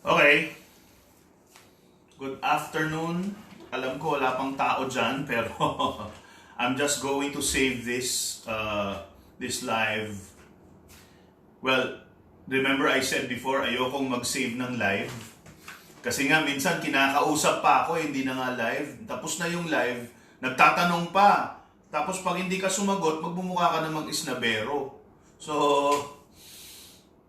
Okay, good afternoon. Alam ko wala pang tao dyan, pero I'm just going to save this live. Well, remember I said before, ayokong mag-save ng live. Kasi nga, minsan kinakausap pa ako, hindi na nga live. Tapos na yung live, nagtatanong pa. Tapos pag hindi ka sumagot, magbumukha ka na mag-isnabero. So,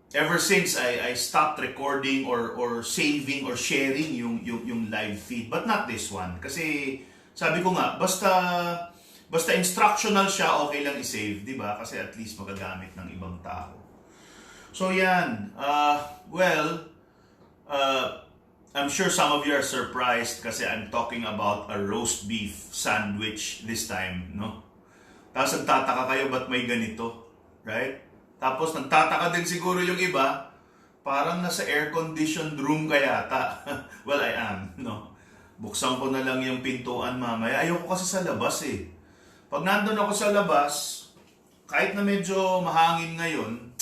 ever since I stopped recording or saving or sharing yung live feed, but not this one. Kasi sabi ko nga, basta instructional siya, okay lang i-save, di ba? Kasi at least magagamit ng ibang tao. So yan, I'm sure some of you are surprised kasi I'm talking about a roast beef sandwich this time, no? Tapos nagtataka kayo ba't may ganito, right? Tapos nagtataka din siguro yung iba, parang nasa air-conditioned room ka yata. Well, I am, no? Buksan ko na lang yung pintuan mamaya. Ayoko kasi sa labas eh. Pag nandun ako sa labas, kahit na medyo mahangin ngayon,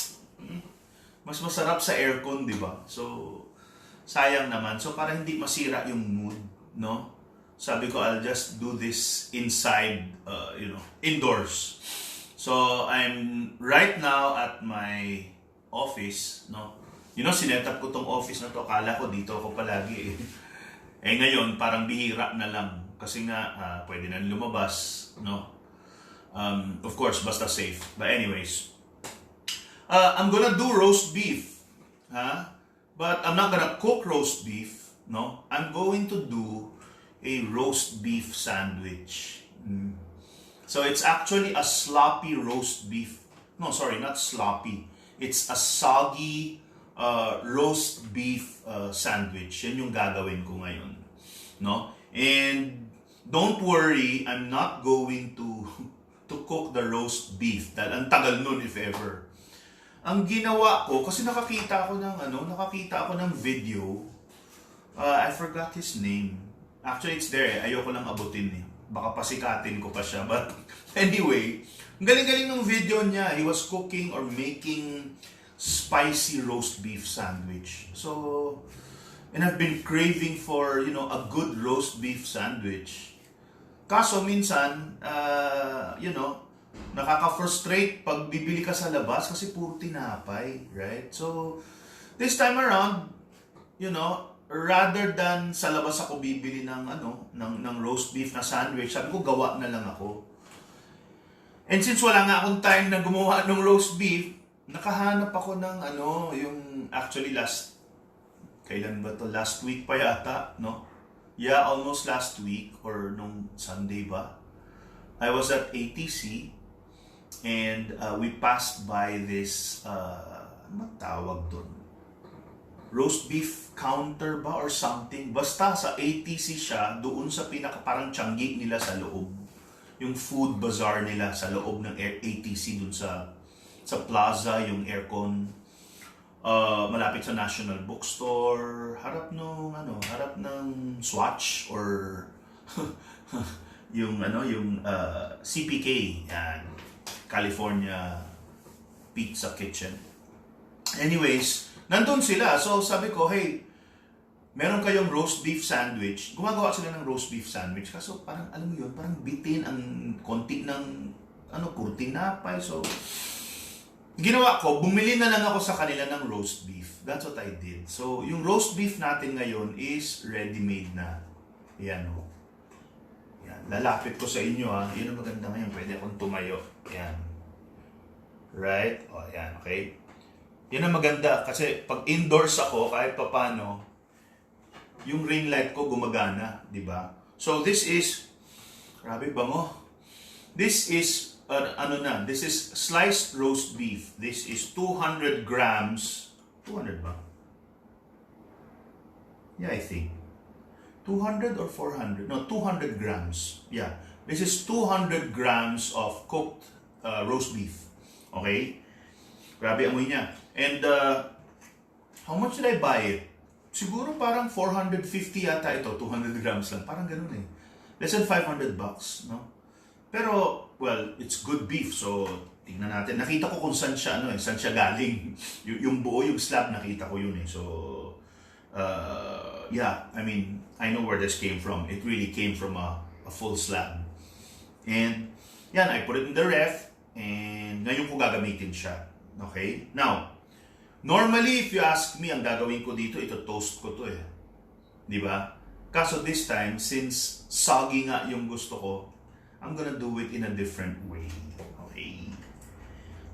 mas masarap sa aircon, di ba? So, sayang naman. So, para hindi masira yung mood, no? Sabi ko, I'll just do this inside, indoors. So, I'm right now at my office, no? Sinet up ko tong office na to. Akala ko dito ako palagi eh. Eh ngayon, parang bihira na lang. Kasi nga, pwede na lumabas, no? Of course, basta safe. But anyways, I'm gonna do roast beef. But I'm not gonna cook roast beef, no? I'm going to do a roast beef sandwich. So it's actually a sloppy roast beef. No, sorry, not sloppy. It's a soggy roast beef sandwich. Yan yung gagawin ko ngayon, no? And don't worry, I'm not going to cook the roast beef. Dahil ang tagal nun if ever. Ang ginawa ko, kasi nakakita ako ng video. I forgot his name. Actually, it's there. Ayoko lang abutin eh. Baka pasikatin ko pa siya. But anyway, ang galing-galing ng video niya. He was cooking or making spicy roast beef sandwich. So, and I've been craving for, a good roast beef sandwich. Kaso minsan, nakaka-frustrate pag bibili ka sa labas kasi puro tinapay, right? So, this time around, rather than sa labas ako bibili ng roast beef na sandwich, sabi ko gawa na lang ako. And since wala nga akong time na gumawa ng roast beef, nakahanap ako ng actually kailan ba to? Last week pa yata, no? Yeah, almost last week or nung Sunday ba? I was at ATC and we passed by this, ano tawag doon? Roast beef counter ba or something. Basta sa ATC siya, doon sa parang tiyanggi nila sa loob. Yung food bazaar nila sa loob ng ATC doon sa plaza, yung aircon. Malapit sa National Bookstore, harap ng Swatch or yung CPK, yan, California Pizza Kitchen. Anyways, nandun sila. So sabi ko, hey, meron kayong roast beef sandwich. Gumagawa sila ng roast beef sandwich. Kaso parang, alam mo yun, parang bitin ang konti ng, kurtinapay. So, ginawa ko, bumili na lang ako sa kanila ng roast beef. That's what I did. So, yung roast beef natin ngayon is ready-made na. Yan, o. Yan. Lalapit ko sa inyo, ha. Yun ang maganda ngayon. Pwede akong tumayo. Yan. Right? O, yan. Okay? Yan ang maganda kasi pag indoors ako, kahit papano, yung ring light ko gumagana, di ba? So this is, grabe bango. This is, this is sliced roast beef. This is 200 grams. 200 ba? Yeah, I think. 200 or 400? No, 200 grams. Yeah. This is 200 grams of cooked roast beef. Okay? Grabe amoy niya. And how much did I buy it? Siguro parang 450 yata ito, 200 grams lang. Parang ganun eh. Less than $500, no? Pero, well, it's good beef. So, tingnan natin. Nakita ko kung saan siya galing. Yung buo, yung slab, nakita ko yun eh. So, yeah, I mean, I know where this came from. It really came from a full slab. And yan, I put it in the ref, and ngayon ko gagamitin siya. Okay? Now, normally, if you ask me, ang gagawin ko dito, ito toast ko to eh. Di ba? Kaso this time, since soggy nga yung gusto ko, I'm gonna do it in a different way. Okay?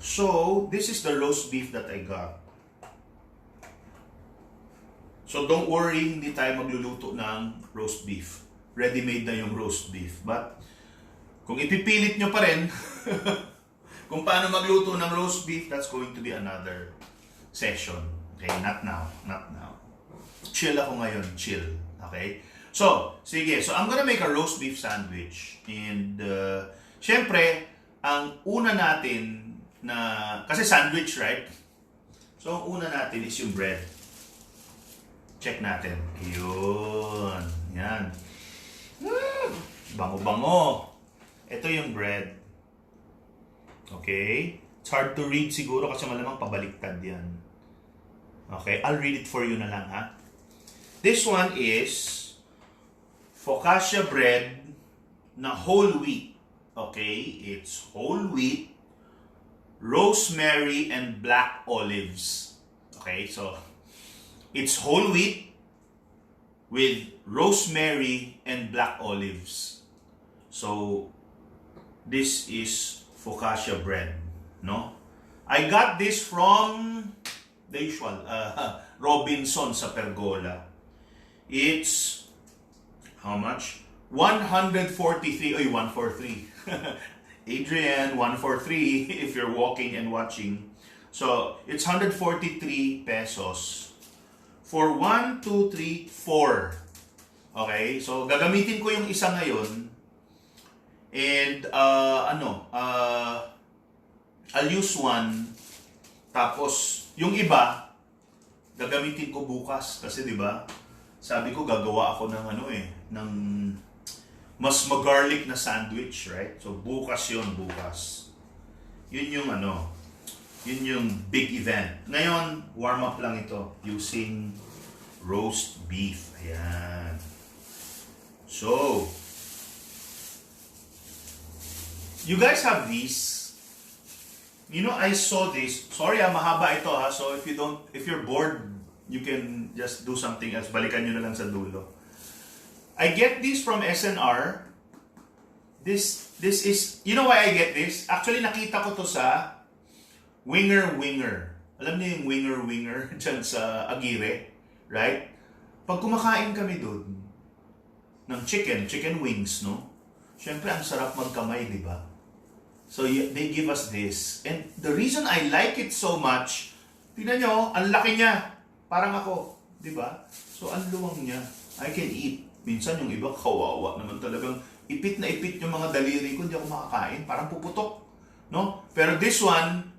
So, this is the roast beef that I got. So, don't worry, hindi tayo magluluto ng roast beef. Ready-made na yung roast beef. But, kung ipipilit nyo pa rin, kung paano magluto ng roast beef, that's going to be another session. Okay, not now. Chill ako ngayon, chill. Okay? So, sige. So, I'm gonna make a roast beef sandwich. And, syempre, ang una natin na, kasi sandwich, right? So, ang una natin is yung bread. Check natin. Yun. Yan. Bango-bango. Ito yung bread. Okay? It's hard to read siguro kasi malamang pabaliktad yan. Okay? I'll read it for you na lang, ha? This one is focaccia bread na whole wheat. Okay? It's whole wheat, rosemary, and black olives. Okay? So, it's whole wheat with rosemary and black olives. So, this is focaccia bread, no? I got this from the usual Robinson sa Pergola. It's how much? 143. Oy, 143. Adrian, 143 if you're walking and watching. So, it's 143 pesos for 1, 2, 3, 4. Okay? So, gagamitin ko yung isa ngayon. And, I'll use one. Tapos, yung iba, gagamitin ko bukas. Kasi, di ba, sabi ko, gagawa ako ng ng mas mag-garlic na sandwich, right? So, bukas yun, bukas. Yun yung yun yung big event. Ngayon, warm up lang ito using roast beef. Ayan. So, you guys have these? You know, I saw this. Sorry, mahaba ito ha. So if you're bored, you can just do something else. Balikan nyo na lang sa dulo. I get this from SNR. This is, you know why I get this? Actually, nakita ko to sa Winger. Alam niyo yung Winger dyan sa Aguirre, right? Pag kumakain kami doon ng chicken wings, no? Siyempre, ang sarap magkamay, di ba? So, they give us this. And the reason I like it so much, tingnan nyo, ang laki niya. Parang ako, di ba? So, ang luwang niya. I can eat. Minsan yung iba, kawawa naman talagang ipit na ipit yung mga daliri ko, hindi ako makakain. Parang puputok. No? Pero this one,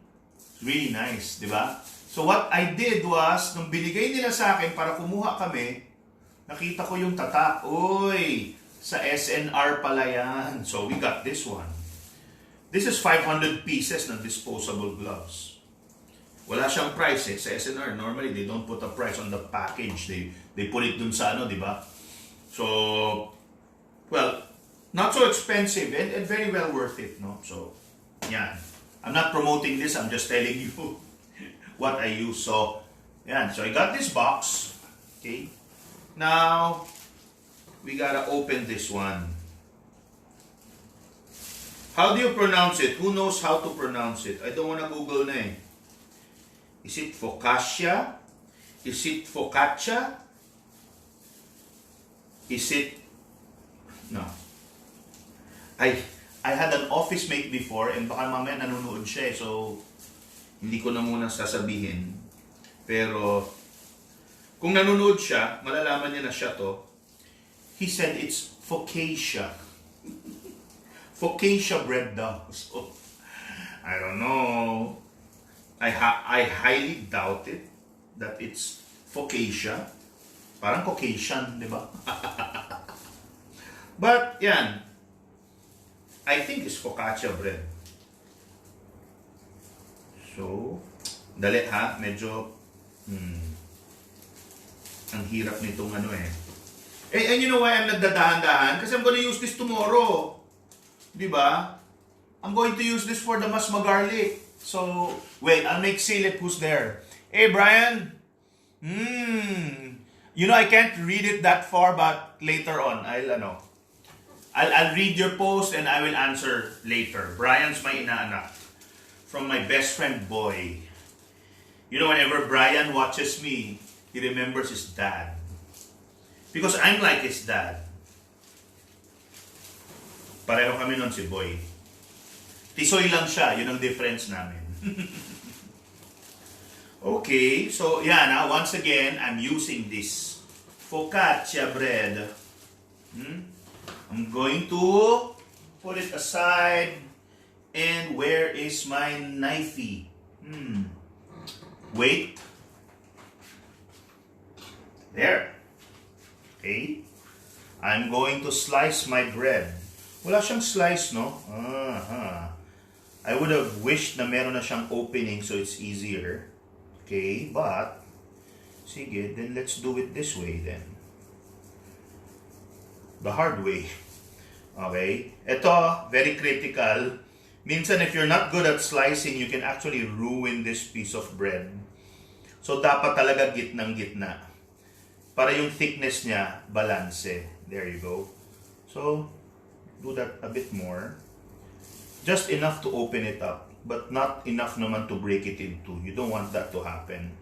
really nice, di ba? So, what I did was, nung binigay nila sa akin para kumuha kami, nakita ko yung tatak. Uy, sa SNR pala yan. So, we got this one. This is 500 pieces ng disposable gloves. Wala siyang price eh. Sa SNR, normally, they don't put a price on the package. They put it dun sa di ba? So, well, not so expensive and very well worth it, no? So, yan. I'm not promoting this. I'm just telling you what I use. So, yan. So, I got this box. Okay. Now, we gotta open this one. How do you pronounce it? Who knows how to pronounce it? I don't wanna Google na eh. Is it focaccia? Is it focaccia? Is it... No. I had an office mate before and baka mamaya nanonood siya eh. So, hindi ko na muna sasabihin. Pero, kung nanonood siya, malalaman niya na siya to. He said it's focaccia. Focaccia bread daw. So, I don't know. I highly doubt it that it's focaccia. Parang Caucasian, di ba? But, yan. I think it's focaccia bread. So, dali ha. Medyo, Ang hirap nitong ano eh. And you know why I'm nagdadahan-dahan? Kasi I'm gonna use this tomorrow. Di ba? I'm going to use this for the mas magarlic. So, wait, I'll make Silip who's there. Hey, Brian. You know, I can't read it that far, but later on, I'll read your post and I will answer later. Brian's my inaanak. From my best friend, Boy. You know, whenever Brian watches me, he remembers his dad. Because I'm like his dad. Pareho kami nun si Boy. Tisoy lang siya, yun ang difference namin. Okay, so yeah, now once again, I'm using this focaccia bread. I'm going to put it aside. And where is my knifey? Wait. There. Okay. I'm going to slice my bread. Wala siyang slice, no? I would have wished na meron na siyang opening so it's easier. Okay, but sige, then let's do it this way then. The hard way. Okay? Ito, very critical. Minsan, if you're not good at slicing, you can actually ruin this piece of bread. So, dapat talaga gitnang-gitna. Para yung thickness niya, balanse. There you go. So, do that a bit more. Just enough to open it up, but not enough naman to break it in two. You don't want that to happen.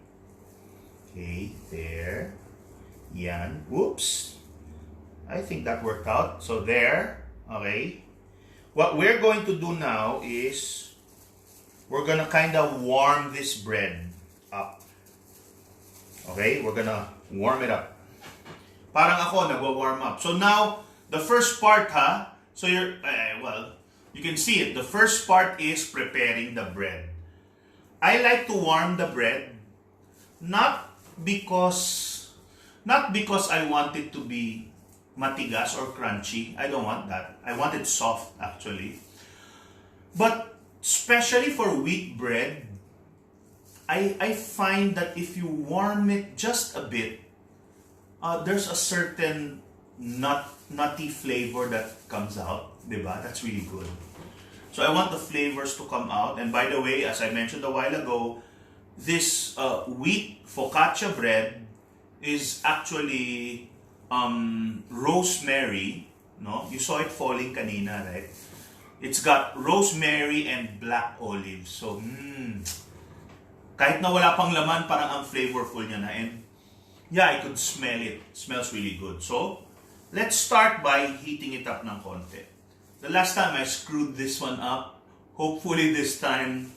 Okay, there. Yan. Whoops. I think that worked out. So, there. Okay. What we're going to do now is we're gonna kind of warm this bread up. Okay? We're gonna warm it up. Parang ako, nagwa-warm up. So now, the first part, so you're, you can see it. The first part is preparing the bread. I like to warm the bread not because I want it to be matigas or crunchy. I don't want that. I want it soft actually. But especially for wheat bread, I find that if you warm it just a bit, there's a certain nutty flavor that comes out, diba? That's really good. So I want the flavors to come out. And by the way, as I mentioned a while ago, this wheat focaccia bread is actually rosemary, no? You saw it falling kanina, right? It's got rosemary and black olives. So, kahit na wala pang laman, parang ang flavorful niya na. And yeah, I could smell it. It smells really good. So, let's start by heating it up ng konti. The last time I screwed this one up, hopefully this time,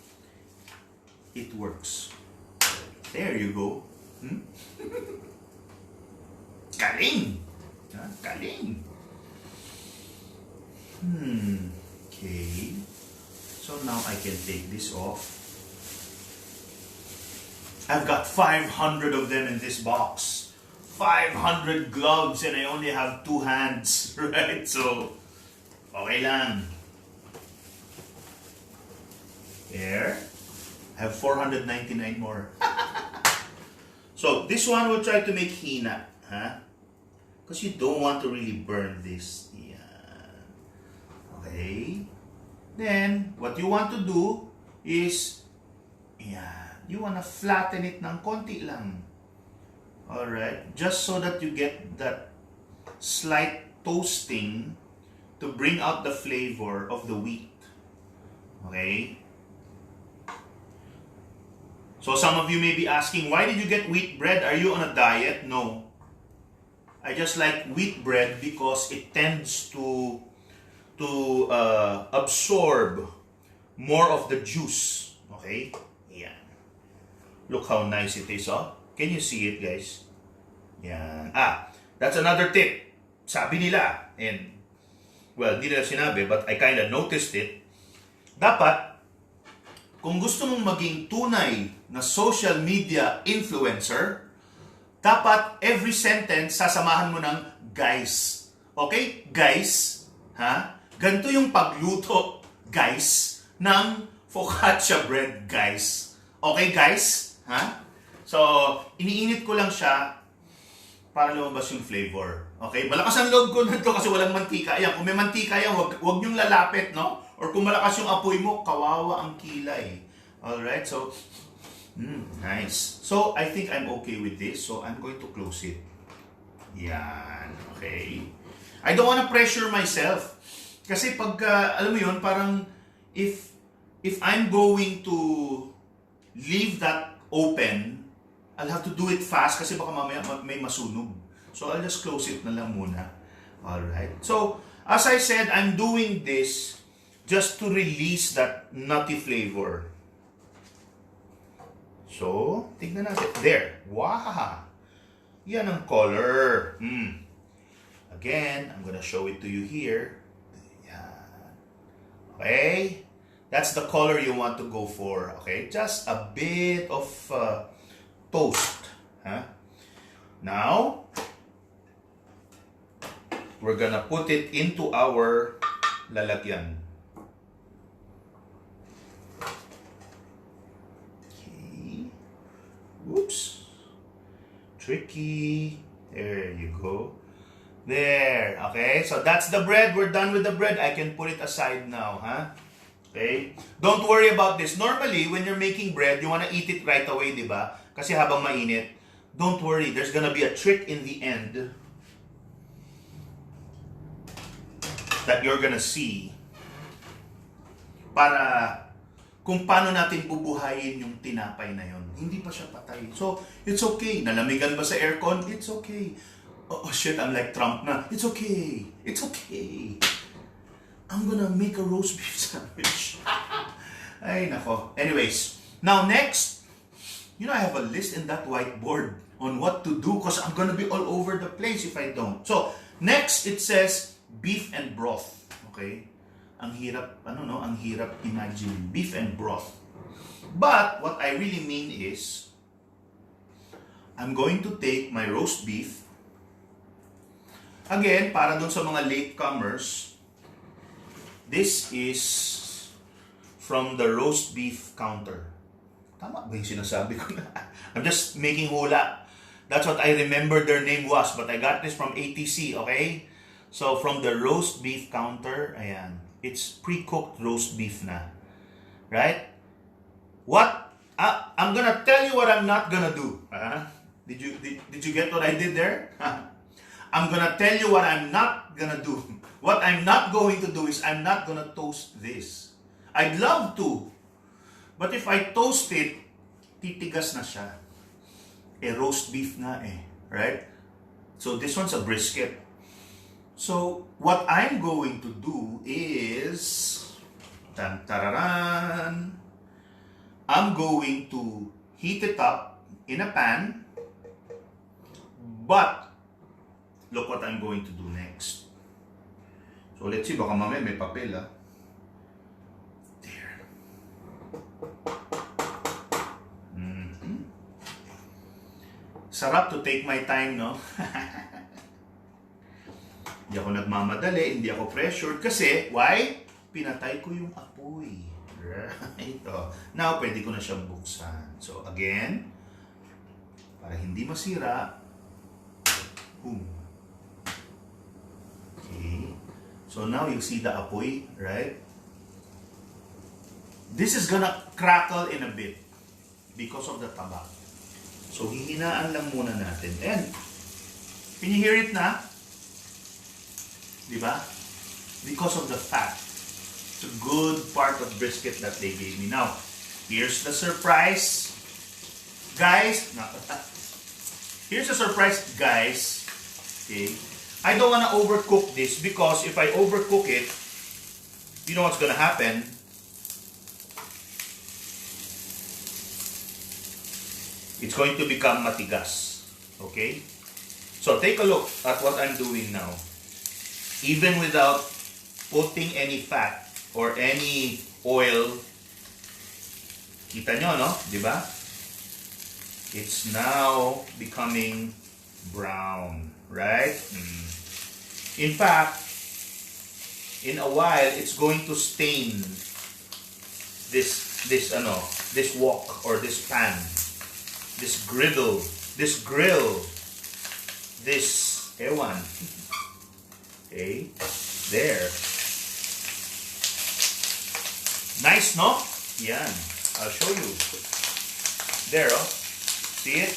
it works. There you go. Galing! Galing! Okay. So now I can take this off. I've got 500 of them in this box. 500 gloves and I only have 2 hands, right? So, okay lang. There. I have 499 more. So, this one will try to make hina. Because you don't want to really burn this. Yan. Okay. Then, what you want to do is, you want to flatten it ng konti lang. Alright. Just so that you get that slight toasting to bring out the flavor of the wheat. Okay. So some of you may be asking, why did you get wheat bread? Are you on a diet? No. I just like wheat bread because it tends to absorb more of the juice. Okay? Yan. Look how nice it is, oh. Can you see it, guys? Yan. That's another tip. Sabi nila, and well, di nila sinabi, but I kind of noticed it. Dapat, kung gusto mong maging tunay na social media influencer, dapat every sentence sasamahan mo ng guys. Okay? Guys, ganito yung pagluto, guys, ng focaccia bread, guys. Okay, guys? So, iniinit ko lang siya. para lumabas yung flavor. Okay? Malakas ang loob ko na ito kasi walang mantika. Ayan, kung may mantika yan, wag nyong lalapit, no? Or kung malakas yung apoy mo, kawawa ang kilay. Alright? So, nice. So, I think I'm okay with this. So, I'm going to close it. Yan. Okay? I don't wanna pressure myself. Kasi pag, alam mo yun, parang if I'm going to leave that open, I'll have to do it fast kasi baka mamaya may masunog. So, I'll just close it na lang muna. Alright? So, as I said, I'm doing this just to release that nutty flavor. So, tignan natin. There. Wow! Yan ang color. Again, I'm gonna show it to you here. Yan. Okay? That's the color you want to go for. Okay? Just a bit of toast. Huh? Now, we're gonna put it into our lalagyan. Okay. Oops. Tricky. There you go. There. Okay? So that's the bread. We're done with the bread. I can put it aside now. Huh? Okay? Don't worry about this. Normally, when you're making bread, you wanna eat it right away, di ba? Kasi habang mainit. Don't worry. There's gonna be a trick in the end that you're gonna see para kung paano natin bubuhayin yung tinapay na yon. Hindi pa siya patay. So, it's okay. Nalamigan ba sa aircon? It's okay. Oh shit, I'm like Trump na. It's okay. It's okay. I'm gonna make a roast beef sandwich. Ay, nako. Anyways, now next, you know, I have a list in that whiteboard on what to do because I'm gonna be all over the place if I don't. So, next, it says beef and broth. Okay? Ang hirap, ang hirap imagine. Beef and broth. But, what I really mean is, I'm going to take my roast beef. Again, para dun sa mga latecomers, this is from the roast beef counter. Tama ba yung sinasabi ko na? I'm just making hula. That's what I remember their name was, but I got this from ATC, okay? So, from the roast beef counter, ayan. It's pre-cooked roast beef na. Right? I'm gonna tell you what I'm not gonna do. Did you get what I did there? I'm gonna tell you what I'm not gonna do. What I'm not going to do is I'm not gonna toast this. I'd love to. But if I toast it, titigas na siya. Roast beef na right? So this one's a brisket. So what I'm going to do is, tararan, I'm going to heat it up in a pan, but look what I'm going to do next. So let's see, baka mamaya may papel There. Sarap to take my time, no? Hindi ako nagmamadali, hindi ako pressured. Kasi, why? Pinatay ko yung apoy. Right? Now, pwede ko na siyang buksan. So, again, para hindi masira, boom. Okay. So, now you see the apoy, right? This is gonna crackle in a bit because of the taba. So, hihinaan lang muna natin. And, can you hear it na? Diba? Because of the fat. It's a good part of brisket that they gave me. Now, here's the surprise. Guys, here's the surprise, guys. Okay. I don't want to overcook this because if I overcook it, you know what's gonna happen? It's going to become matigas. Okay? So take a look at what I'm doing now. Even without putting any fat or any oil, kita nyo, no? Diba? It's now becoming brown, right? In fact, in a while, it's going to stain this wok or this pan, this grill. this ewan. Okay? There. Nice, no? Yan. I'll show you. There, oh. See it?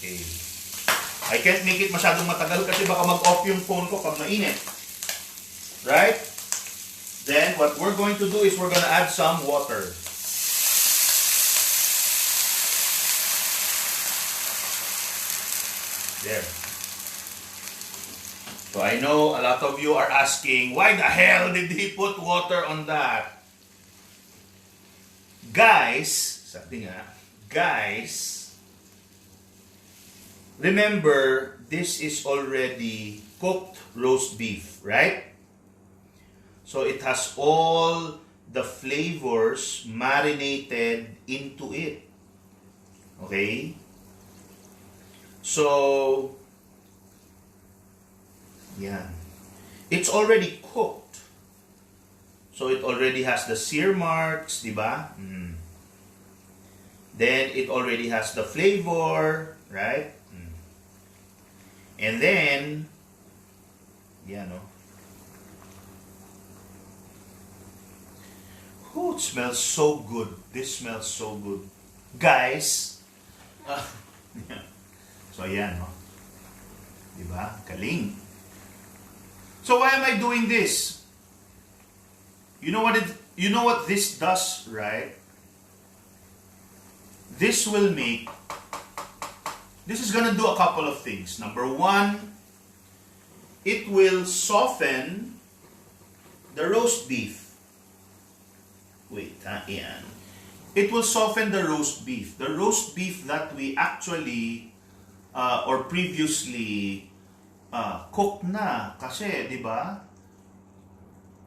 Okay. I can't make it masyadong matagal kasi baka mag-off yung phone ko pag mainit. Right? Then, what we're going to do is we're going to add some water. There. So I know a lot of you are asking, why the hell did he put water on that? Guys, sabi nga, guys, remember, this is already cooked roast beef, right? So it has all the flavors marinated into it. Okay? So, yeah. It's already cooked. So it already has the sear marks, di ba? Then it already has the flavor, right? And then, yeah, no? Oh, it smells so good. This smells so good. Guys, so yan, no? Diba? Galing. So why am I doing this? You know what this does, right? This is gonna do a couple of things. Number one, it will soften the roast beef. Wait, yan. It will soften the roast beef. The roast beef that we actually or previously cooked na. Kasi, di ba?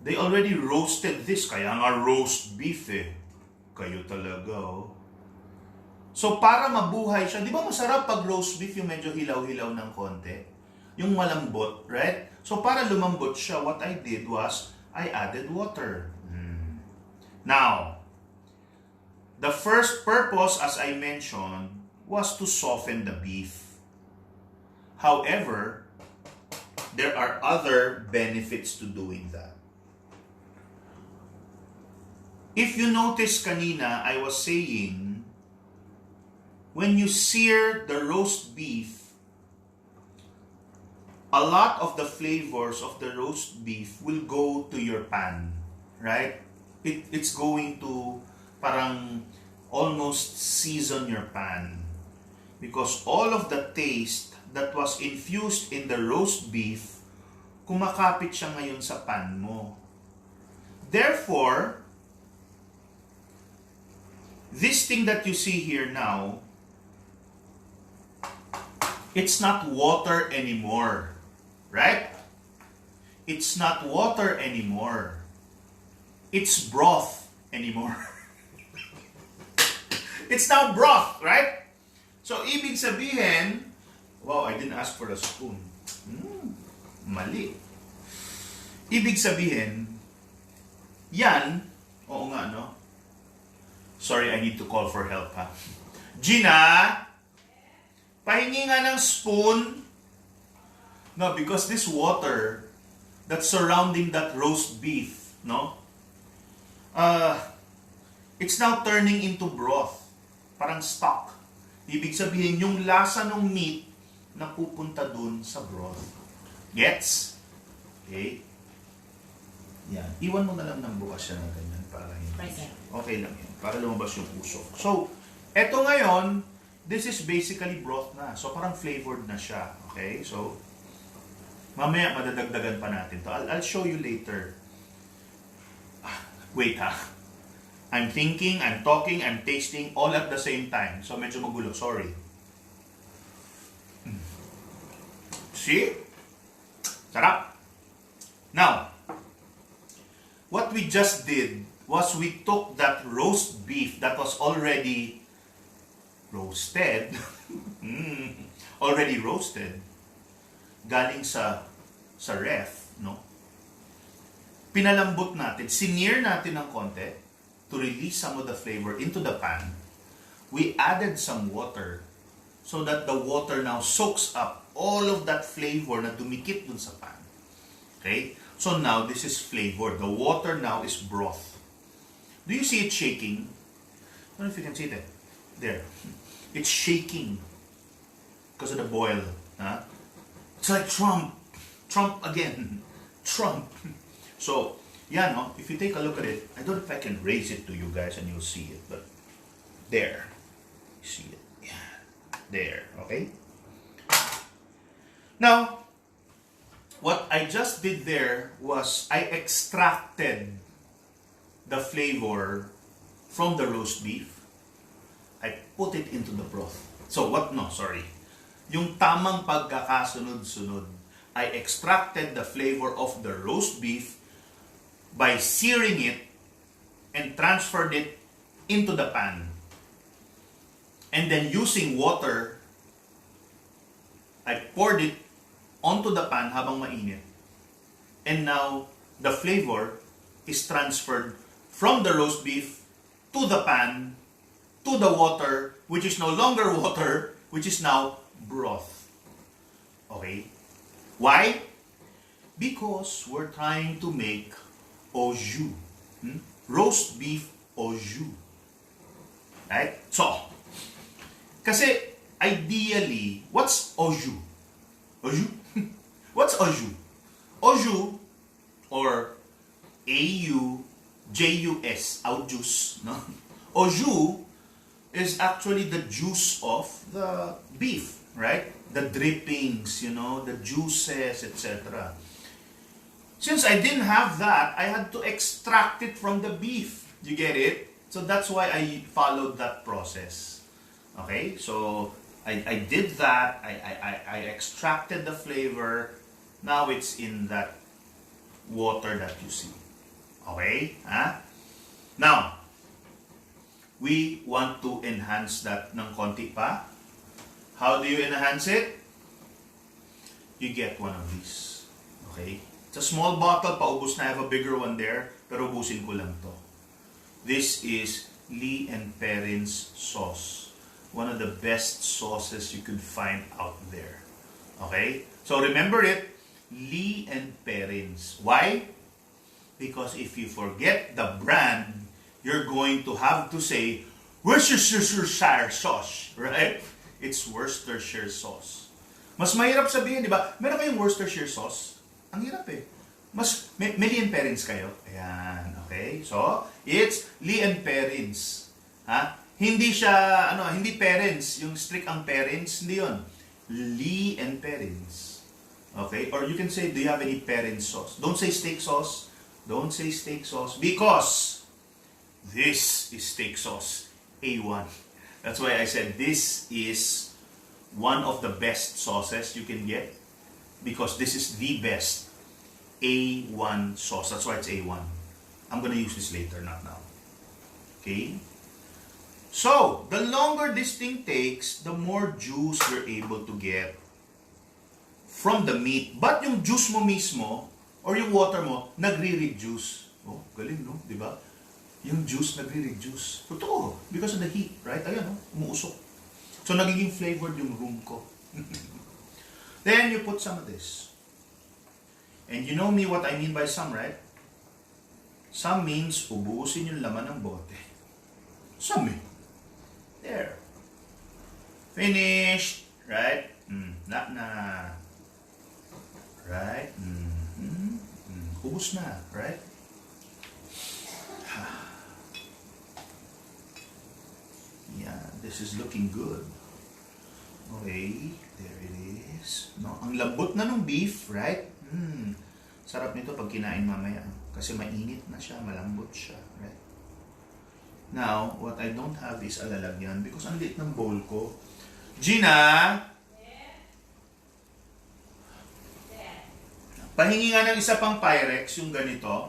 They already roasted this. Kaya nga roast beef eh. Kayo talaga, oh. So, para mabuhay siya, di ba masarap pag roast beef yung medyo hilaw-hilaw ng konti? Yung malambot, right? So, para lumambot siya, what I did was, I added water. Now, the first purpose, as I mentioned, was to soften the beef. However, there are other benefits to doing that. If you notice kanina, I was saying, when you sear the roast beef, a lot of the flavors of the roast beef will go to your pan, right? It's going to parang almost season your pan. Because all of the taste that was infused in the roast beef, kumakapit siya ngayon sa pan mo. Therefore, this thing that you see here now, it's not water anymore, right? It's not water anymore. It's broth anymore. It's now broth, right? So, ibig sabihin, wow, I didn't ask for a spoon. Mali. Ibig sabihin, yan, oo nga, no? Sorry, I need to call for help, ha? Gina, pahingi nga ng spoon. No, because this water that's surrounding that roast beef, no? It's now turning into broth. Parang stock. Ibig sabihin, yung lasa ng meat na pupunta dun sa broth. Gets? Okay? Yan. Iwan mo na lang ng bukas siya na ganyan para hindi. Okay lang yan. Para lumabas yung usok. So, eto ngayon, this is basically broth na. So, parang flavored na siya. Okay? So, mamaya madadagdagan pa natin to. I'll show you later. Wait, ha? I'm thinking, I'm talking, I'm tasting all at the same time. So, medyo magulo. Sorry. See? Sarap. Now, what we just did was we took that roast beef that was already roasted, already roasted, galing sa ref, no? Pinalambot natin, sinear natin ng konti to release some of the flavor into the pan. We added some water so that the water now soaks up all of that flavor na dumikit dun sa pan. Okay? So now, this is flavor. The water now is broth. Do you see it shaking? I don't know if you can see that. There. It's shaking because of the boil. Huh? It's like Trump. Trump again. Trump. So, yeah, no? If you take a look at it, I don't know if I can raise it to you guys and you'll see it, but there. You see it. Yeah. There. Okay? Now, what I just did there was I extracted the flavor from the roast beef. I put it into the broth. So what? No, sorry. Yung tamang pagkakasunod-sunod. I extracted the flavor of the roast beef by searing it and transferred it into the pan. And then using water, I poured it onto the pan habang mainit. And now, the flavor is transferred from the roast beef to the pan, to the water, which is no longer water, which is now broth. Okay? Why? Because we're trying to make au jus. Roast beef au jus. Right? So, kasi ideally, what's au jus? Au jus? What's au jus? Au jus, or A-U-J-U-S, au jus, no? Au jus is actually the juice of the beef, right? The drippings, the juices, etc. Since I didn't have that, I had to extract it from the beef. You get it? So that's why I followed that process. Okay? So I did that. I extracted the flavor. Now it's in that water that you see. Okay? Huh? Now, we want to enhance that ng konti pa. How do you enhance it? You get one of these. Okay? It's a small bottle. Paubos na. I have a bigger one there. Pero ubusin ko lang to. This is Lee and Perrin's sauce. One of the best sauces you could find out there. Okay? So remember it. Lee and Perrin's. Why? Because if you forget the brand, you're going to have to say, Worcestershire sauce, right? It's Worcestershire sauce. Mas mahirap sabihin, di ba? Meron kayong Worcestershire sauce? Ang hirap eh. May Lee and Perrin's kayo? Ayan, okay? So, it's Lee and Perrin's. Ha? Hindi siya, hindi Perrin's. Yung strict ang Perrin's, hindi yun. Lee and Perrin's. Okay? Or you can say, do you have any Perrin's sauce? Don't say steak sauce. Don't say steak sauce because this is steak sauce A1. That's why I said this is one of the best sauces you can get because this is the best A1 sauce. That's why it's A1. I'm gonna use this later, not now. Okay? So, the longer this thing takes, the more juice you're able to get from the meat. But yung juice mo mismo, or yung water mo, nagre-reduce. Oh, galing, no? Di ba? Yung juice, nagre-reduce. Totoo. Because of the heat, right? Ayan, no? Umuusok. So, nagiging flavored yung room ko. Then, you put some of this. And you know me what I mean by some, right? Some means, ubusin yung laman ng bote. Some eh. There. Finished. Right? Na. Right? Ubus na, right? Yeah, this is looking good. Okay, there it is. No, ang lambot na ng beef, right? Sarap nito pag kinain mamaya. Kasi mainit na siya, malambot siya, right? Now, what I don't have is alalagyan because ang liit ng bowl ko. Gina! Pahingi nga ng isa pang Pyrex, yung ganito.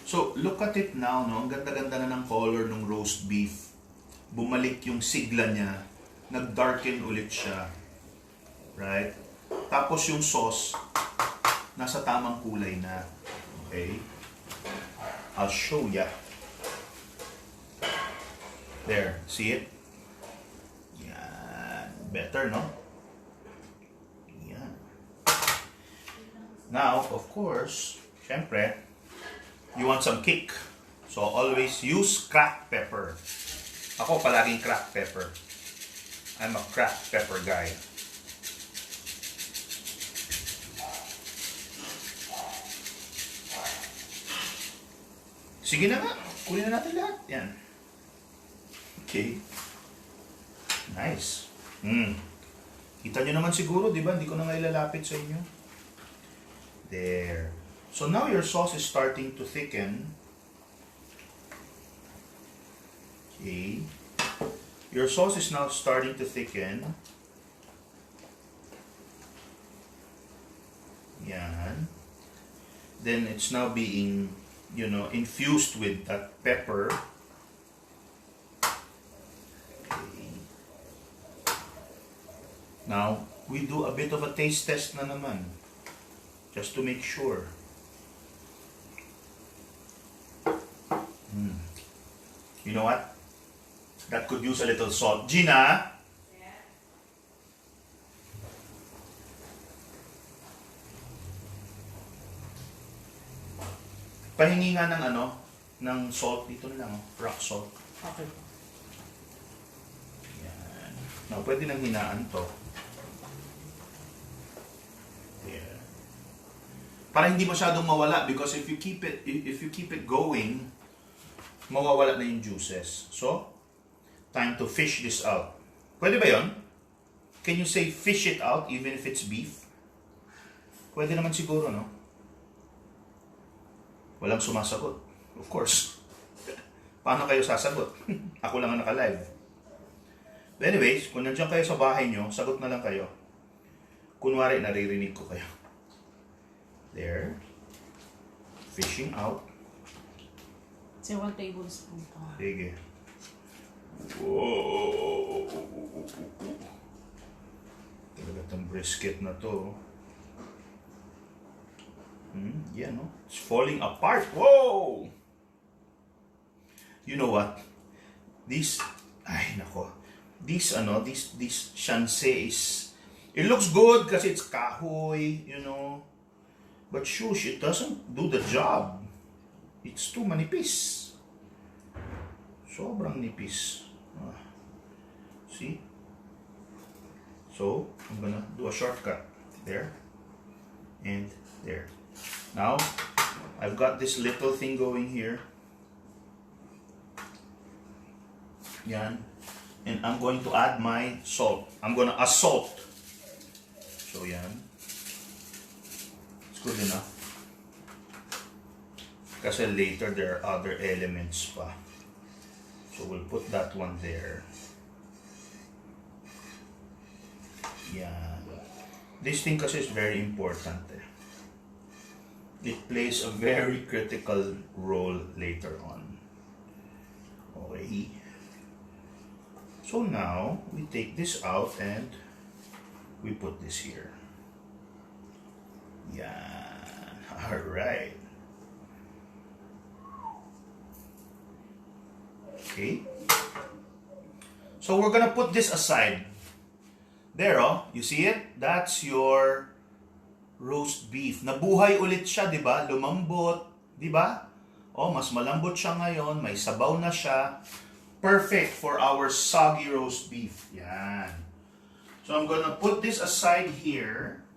So, look at it now, no? Ang ganda-ganda na ng color ng roast beef. Bumalik yung sigla niya. Nag-darken ulit siya. Right? Tapos yung sauce, nasa tamang kulay na. Okay? I'll show ya. There, see it? Yan. Better, no? Yan. Now, of course, syempre, you want some kick. So, always use cracked pepper. Ako, palaging cracked pepper. I'm a cracked pepper guy. Sige na nga. Kunin na natin lahat. Yan. Okay. Nice. Kita nyo naman siguro, di ba? Hindi ko na nga ilalapit sa inyo. There. So now your sauce is starting to thicken. Okay. Your sauce is now starting to thicken. Yan. Then it's now being, infused with that pepper. Okay. Now, we do a bit of a taste test na naman. Just to make sure. You know what? That could use a little salt. Gina? Yeah. Pahingi nga ng salt. Dito na lang, rock salt. Okay. Yan. Now, pwede nang hinaan to. Yeah. Para hindi masyadong mawala, because if you keep it going, mawawala na yung juices. So, time to fish this out. Pwede ba yon? Can you say fish it out even if it's beef? Pwede naman siguro, no? Walang sumasagot. Of course. Paano kayo sasagot? Ako lang ang naka-live. But anyways, kung nandiyan kayo sa bahay nyo, sagot na lang kayo. Kunwari, naririnig ko kayo. There. Fishing out. Say 1 tablespoon pa. Sige. Whoa! Talaga itong brisket na to. Yeah, no? It's falling apart. Whoa! You know what? These shanse is, it looks good kasi it's kahoy, But shush, it doesn't do the job. It's too manipis. Sobrang nipis. See? So, I'm gonna do a shortcut. There. And there. Now, I've got this little thing going here. Yan. And I'm going to add my salt. I'm gonna assault. So, yan. It's good enough. Kasi later there are other elements pa. So we'll put that one there. Yeah. This thing kasi is very important. It plays a very critical role later on. Okay. So now we take this out and we put this here. Yeah. Alright. Okay. So we're gonna put this aside. There, you see it? That's your roast beef. Nabuhay ulit siya, di ba? Lumambot, di ba? Mas malambot siya ngayon. May sabaw na siya. Perfect for our soggy roast beef. Yan. So I'm gonna put this aside here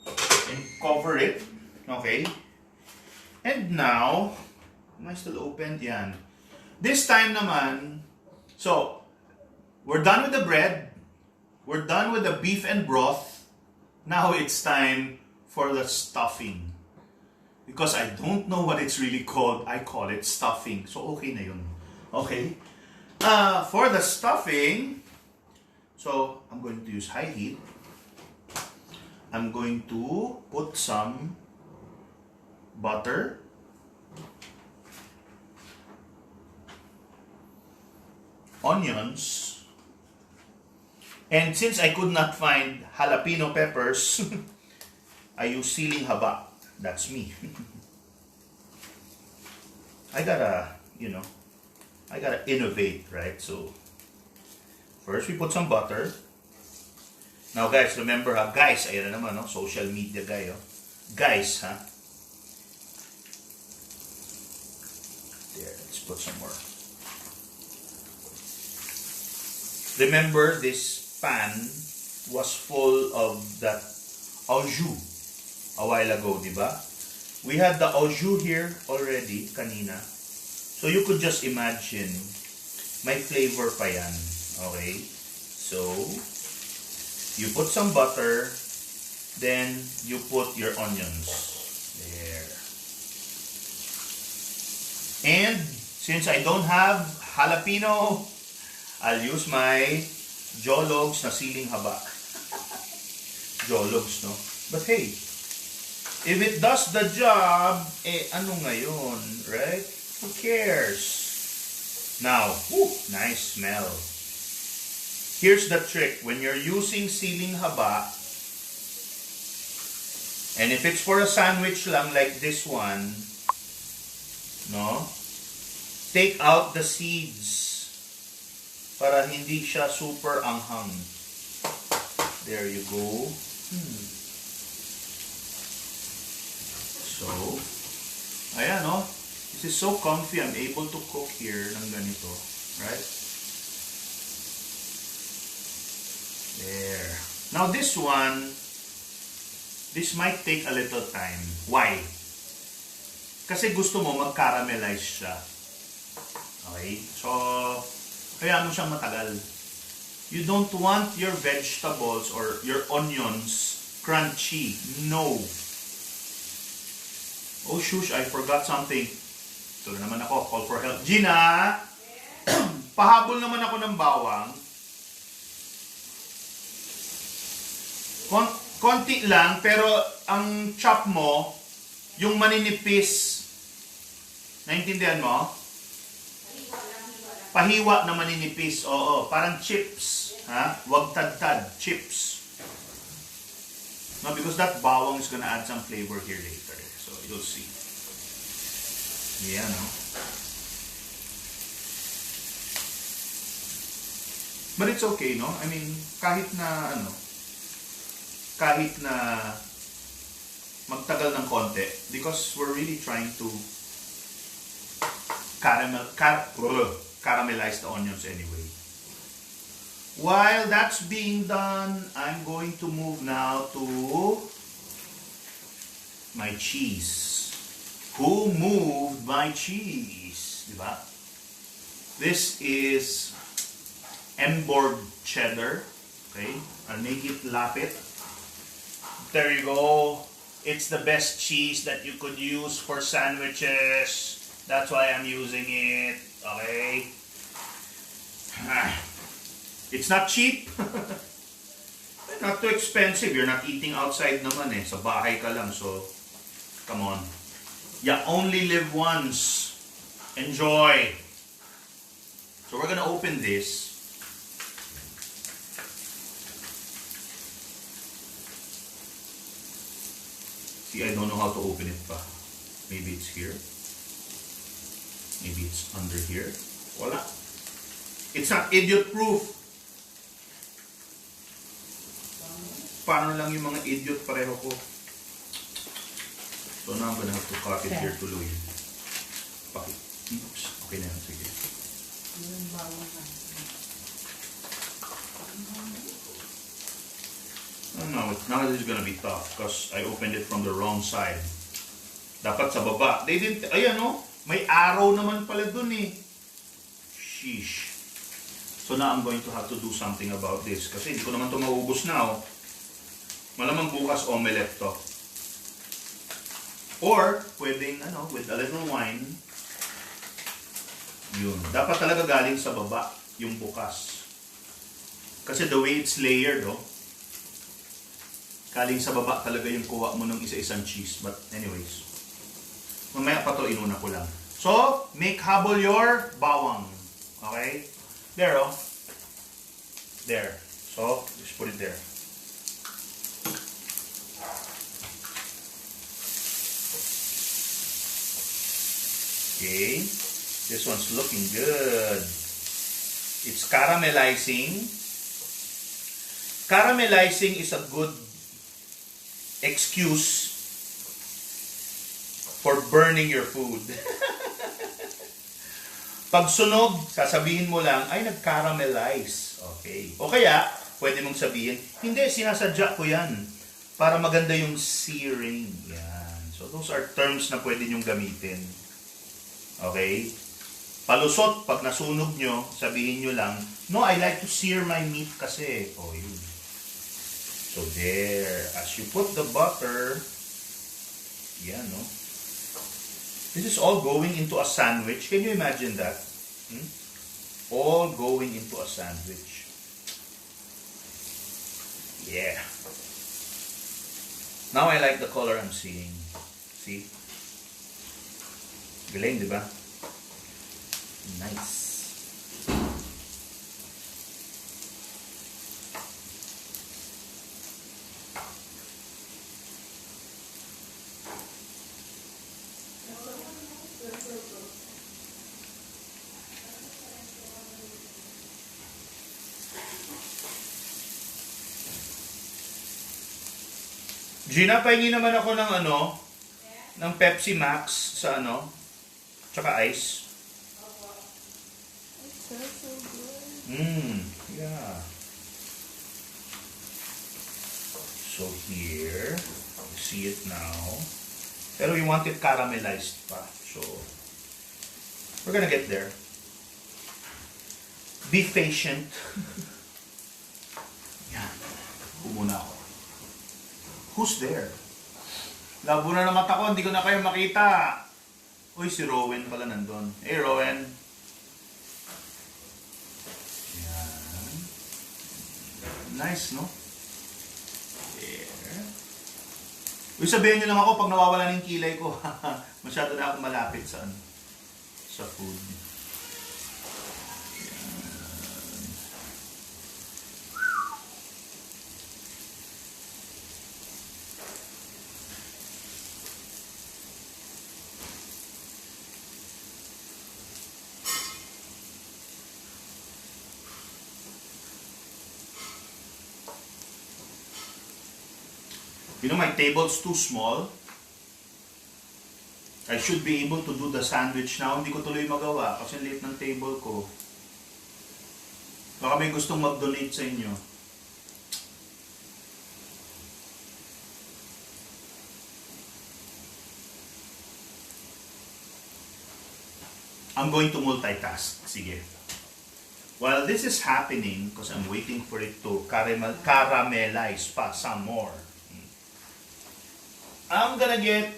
and cover it. Okay. And now, am I still open? Yan. This time naman, so, we're done with the bread. We're done with the beef and broth. Now it's time for the stuffing. Because I don't know what it's really called. I call it stuffing. So, okay na yun. Okay? For the stuffing, so, I'm going to use high heat. I'm going to put some butter. Onions, and since I could not find jalapeno peppers, I use siling haba. That's me. I gotta, I gotta innovate, right? So, first we put some butter. Now guys, remember ha, guys, ayan na naman, no? Social media guy, oh. Guys, ha? There, let's put some more. Remember, this pan was full of that au jus a while ago, di ba? We had the au jus here already, kanina. So you could just imagine, may flavor pa yan, okay? So, you put some butter, then you put your onions. There. And since I don't have jalapeno, I'll use my jologs na siling haba. Jologs, no? But hey, if it does the job, eh ano ngayon, right? Who cares? Now, whew, nice smell. Here's the trick. When you're using siling haba, and if it's for a sandwich lang like this one, no? Take out the seeds para hindi siya super anghang. There you go. So, ayan, no? This is so comfy. I'm able to cook here ng ganito, right? There. Now this one, this might take a little time. Why? Kasi gusto mo mag-caramelize siya. Okay? So, kaya mo siyang matagal. You don't want your vegetables or your onions crunchy. No. Oh shush, I forgot something. So naman ako, call for help. Gina! Pahabol naman ako ng bawang. Konti lang, pero ang chop mo, yung maninipis, naintindihan mo? Pahiwa na maninipis, oo, parang chips, ha? Wag tad-tad, chips. No, because that bawang is gonna add some flavor here later, so you'll see. Yeah, no? But it's okay, no? I mean, kahit na, kahit na magtagal ng konti, because we're really trying to caramelize the onions anyway. While that's being done, I'm going to move now to my cheese. Who moved my cheese? Diba? This is Emborg cheddar. Okay, I'll make it lapit. There you go. It's the best cheese that you could use for sandwiches. That's why I'm using it. Okay. It's not cheap. Not too expensive. You're not eating outside naman eh. Sa bahay ka lang. So, come on. You only live once. Enjoy. So we're gonna open this. See, I don't know how to open it pa. Maybe it's here. Maybe it's under here. Voila. It's not idiot-proof. Paano lang yung mga idiot pareho ko? So now I'm gonna have to cut it here tuloy. Bakit? Oops. Okay na yan. Sige. Now this is gonna be tough because I opened it from the wrong side. Dapat sa baba. They didn't, ayan o. May arrow naman pala dun eh. Sheesh. So now I'm going to have to do something about this. Kasi hindi ko naman ito maubos na oh. Malamang bukas omelette to. Or, pwedeng with a little wine. Yun. Dapat talaga galing sa baba yung bukas. Kasi the way it's layered oh. Galing sa baba talaga yung kuha mo ng isa-isang cheese. But anyways. Mamaya pa to, inuna ko lang. So, make habol your bawang. Okay? There, oh. There. So, just put it there. Okay. This one's looking good. It's caramelizing. Caramelizing is a good excuse for burning your food. Pag sunog, sasabihin mo lang, ay nag-caramelize. Okay. O kaya, pwede mong sabihin, hindi, sinasadya ko yan para maganda yung searing. Yan. So, those are terms na pwede nyong gamitin. Okay? Palusot, pag nasunog nyo, sabihin nyo lang, no, I like to sear my meat kasi. O, yun. So, there. As you put the butter, yan, no? This is all going into a sandwich. Can you imagine that? All going into a sandwich. Yeah. Now I like the color I'm seeing. See? Galing, di ba? Nice. Gina, pahingi naman ako ng ng Pepsi Max sa tsaka ice. It smells so good. Yeah. So here, you see it now. Pero we want it caramelized pa. So, we're gonna get there. Be patient. Yan. Umuna ako. Who's there? Labo na ng mata ko, hindi ko na kayo makita. Uy, si Rowan pala nandun. Hey, Rowan. Yan. Nice, no? There. Uy, sabihin nyo lang ako pag nawawala ng kilay ko. Masyado na ako malapit sa food. You know, my table's too small. I should be able to do the sandwich now. Hindi ko tuloy magawa kasi late ng table ko. Baka may gustong mag-donate sa inyo. I'm going to multitask. Sige. While this is happening, because I'm waiting for it to caramelize pa some more. I'm gonna get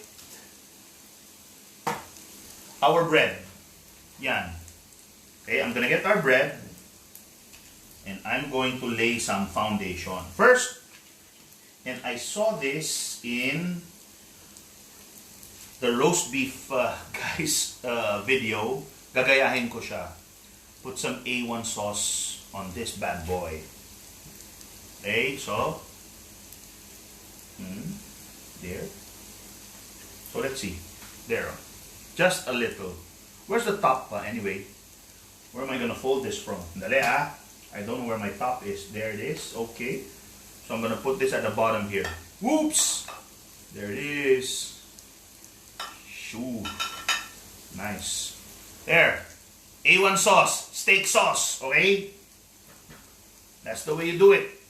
our bread. Yan. Okay, I'm gonna get our bread and I'm going to lay some foundation. First, and I saw this in the roast beef guys video. Gagayahin ko siya. Put some A1 sauce on this bad boy. Okay, so there. So let's see. There. Just a little. Where's the top anyway? Where am I gonna fold this from? Dali ah. I don't know where my top is. There it is. Okay. So I'm gonna put this at the bottom here. Whoops! There it is. Shoo. Nice. There. A1 sauce. Steak sauce. Okay? That's the way you do it.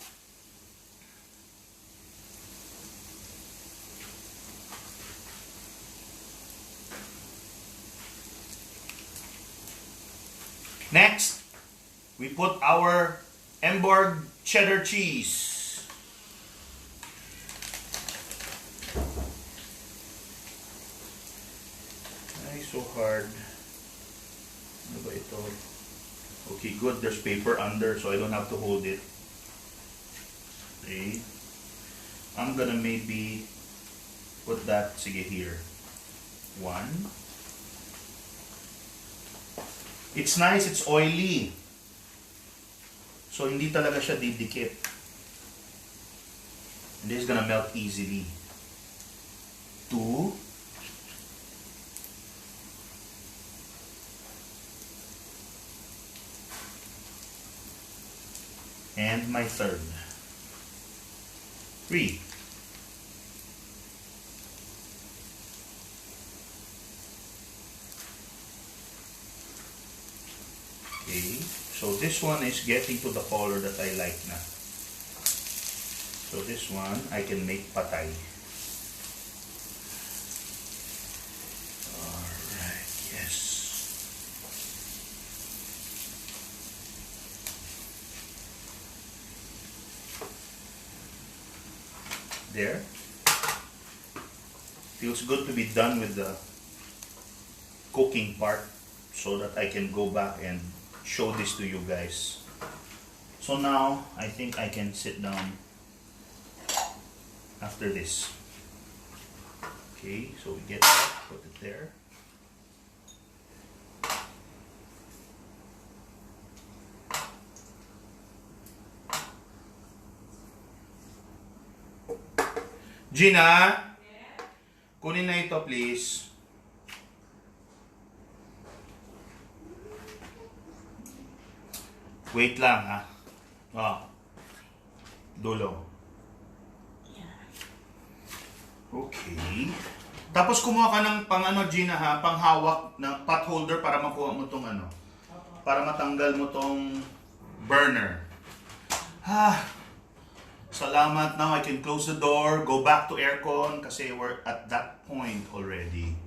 Next, we put our Emborg cheddar cheese. Ay, so hard. Ano ba ito? Okay, good. There's paper under, so I don't have to hold it. Okay. I'm gonna maybe put that, sige, here. One. It's nice, it's oily. So, hindi talaga siya didikit. And this is gonna melt easily. 2. And my third. 3. Okay, so this one is getting to the color that I like na. So this one, I can make patay. Alright, yes. There. Feels good to be done with the cooking part so that I can go back and show this to you guys. So now, I think I can sit down after this. Okay, so we get that, put it there. Gina, kunin na ito please. Wait lang ha. Dulo. Okay. Tapos kumuha ka ng pang ano, Gina ha, pang hawak na pot holder para makuha mo tong ano. Para matanggal mo tong burner. Salamat. Now I can close the door, go back to aircon kasi we're at that point already.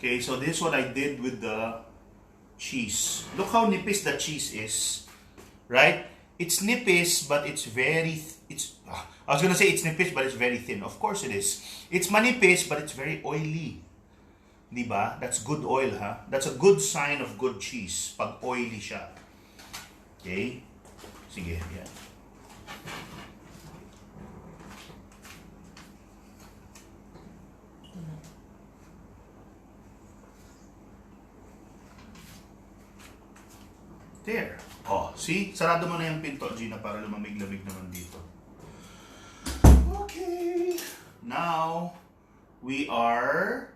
Okay, so this is what I did with the cheese. Look how nipis the cheese is. Right? It's nipis, but it's very... I was gonna say it's nipis, but it's very thin. Of course it is. It's manipis, but it's very oily. Diba? That's good oil, ha? That's a good sign of good cheese. Pag oily siya. Okay? Sige, yan. There. Oh, see? Sarado mo na yung pinto, Gina, para lumamig-lamig naman dito. Okay. Now, we are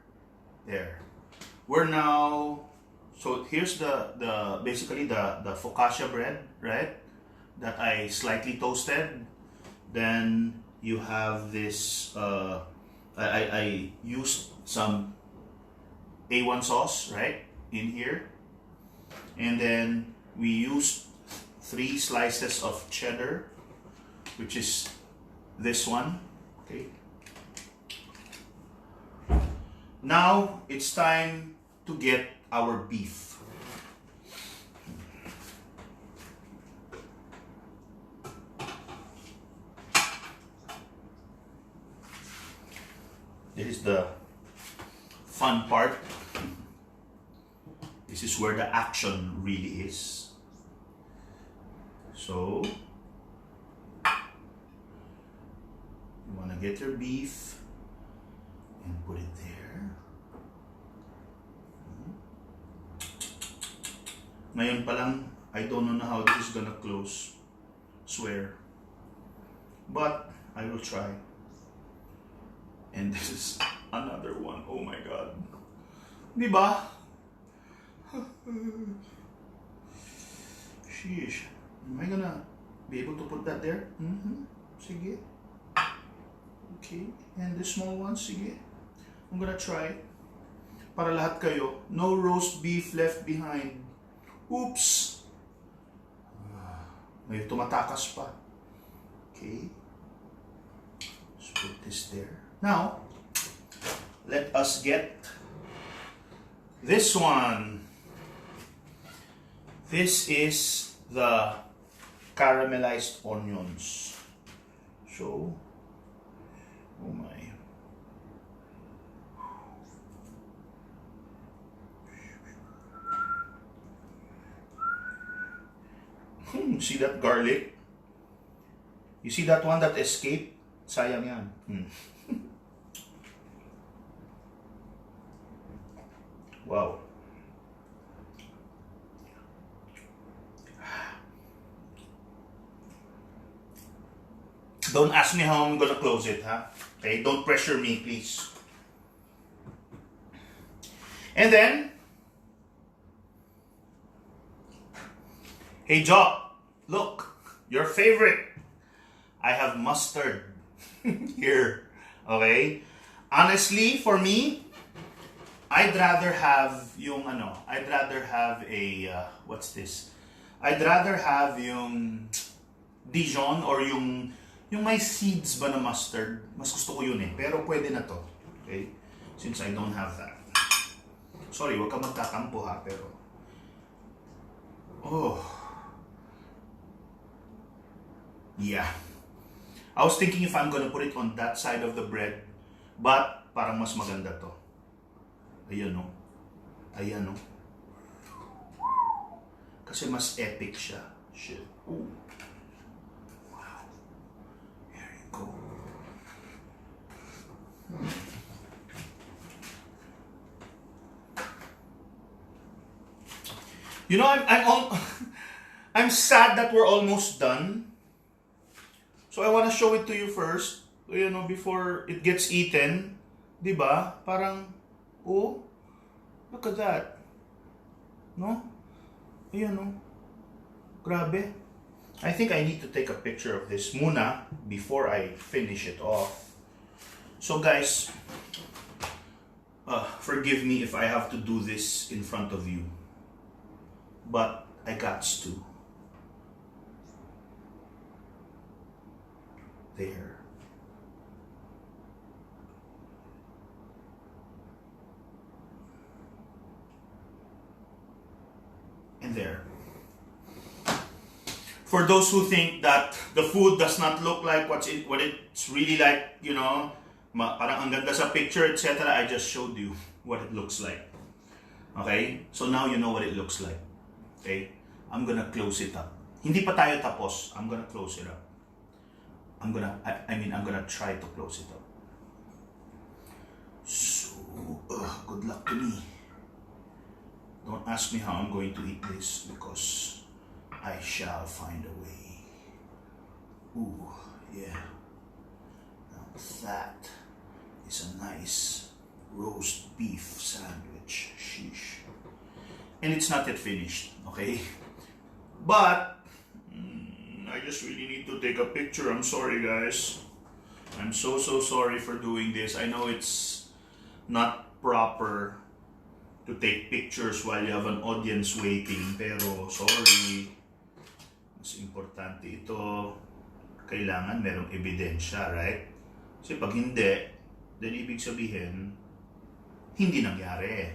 there. We're now, so here's the basically the focaccia bread, right? That I slightly toasted. Then you have this, I used some A1 sauce, right? In here. And then we used 3 slices of cheddar, which is this one. Okay. Now it's time to get our beef. This is the fun part. This is where the action really is. So, you want to get your beef and put it there. Ngayon pa lang, I don't know how this is gonna close. Swear. But, I will try. And this is another one. Oh my God. Diba? Sheesh. Am I gonna be able to put that there? Sige. Okay. And the small one, sige. I'm gonna try. Para lahat kayo. No roast beef left behind. Oops. May tumatakas pa. Okay. Let's put this there. Now, let us get this one. This is the caramelized onions. So, oh my. See that garlic? You see that one that escaped? Sayang yan. Wow. Don't ask me how I'm gonna close it, huh? Okay, don't pressure me, please. And then, hey Jock, look, Your favorite. I have mustard here. Okay? Honestly, for me, I'd rather have yung I'd rather have a, what's this? I'd rather have yung Dijon or yung may seeds ba na mustard. Mas gusto ko yun eh. Pero pwede na to. Okay? Since I don't have that. Sorry, wag ka magtatampo ha, pero yeah. I was thinking if I'm gonna put it on that side of the bread, but parang mas maganda to. Ayan no. Ayan no. Kasi mas epic siya. Shit. Ooh. Wow. Here you go. You know, I'm sad that we're almost done. So I want to show it to you first. You know, before it gets eaten. Diba? Parang, oh, look at that. No? Ayan, no? Grabe. I think I need to take a picture of this muna before I finish it off. So guys, forgive me if I have to do this in front of you. But I got to. There. And there. For those who think that the food does not look like what it's really like, you know, parang ang ganda sa picture, etc., I just showed you what it looks like. Okay? So now you know what it looks like. Okay? I'm gonna close it up. Hindi pa tayo tapos. I'm gonna close it up. I'm gonna try to close it up. So, good luck to me. Don't ask me how I'm going to eat this because I shall find a way. Ooh, yeah. Now that is a nice roast beef sandwich. Sheesh. And it's not yet finished, okay? But I just really need to take a picture. I'm sorry, guys. I'm so sorry for doing this. I know it's not proper to take pictures while you have an audience waiting, pero sorry. Mas importante ito. Kailangan merong ebidensya, right? Kasi pag hindi, then ibig sabihin, hindi nangyari.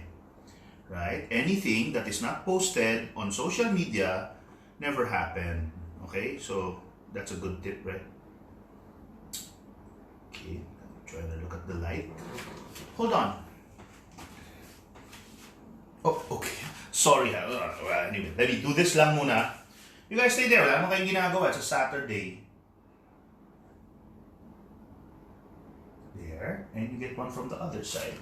Right? Anything that is not posted on social media never happened. Okay? So, that's a good tip, right? Okay. I'm trying to look at the light. Hold on. Oh, okay. Sorry. Anyway, let me do this lang muna. You guys stay there. Wala naman kayong ginagawa. It's a Saturday. There. And you get one from the other side.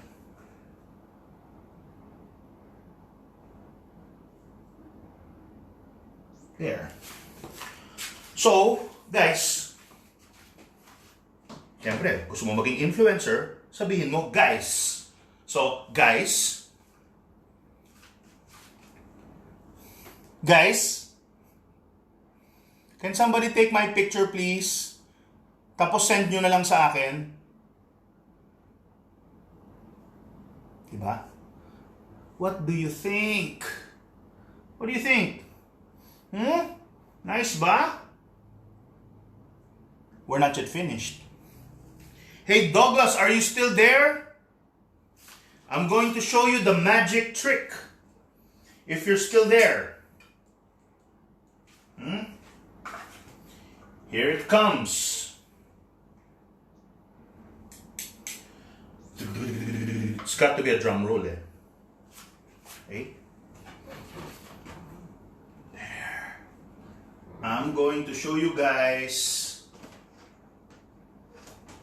There. So, guys, siyempre, gusto mo maging influencer, sabihin mo, guys. So, guys, can somebody take my picture, please? Tapos send nyo na lang sa akin. Diba? What do you think? What do you think? Nice ba? We're not yet finished. Hey Douglas, are you still there? I'm going to show you the magic trick. If you're still there. Here it comes. It's got to be a drum roll, eh? Okay? I'm going to show you guys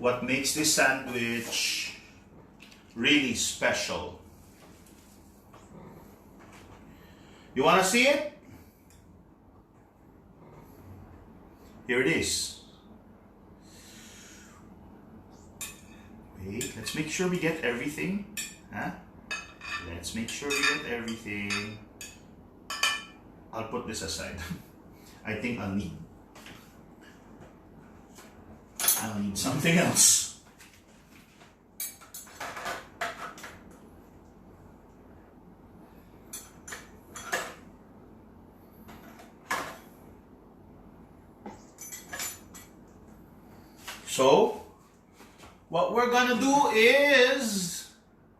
what makes this sandwich really special. You want to see it? Here it is. Wait, let's make sure we get everything. Let's make sure we get everything. I'll put this aside. I think I'll need I'll need something else. So, what we're gonna do is...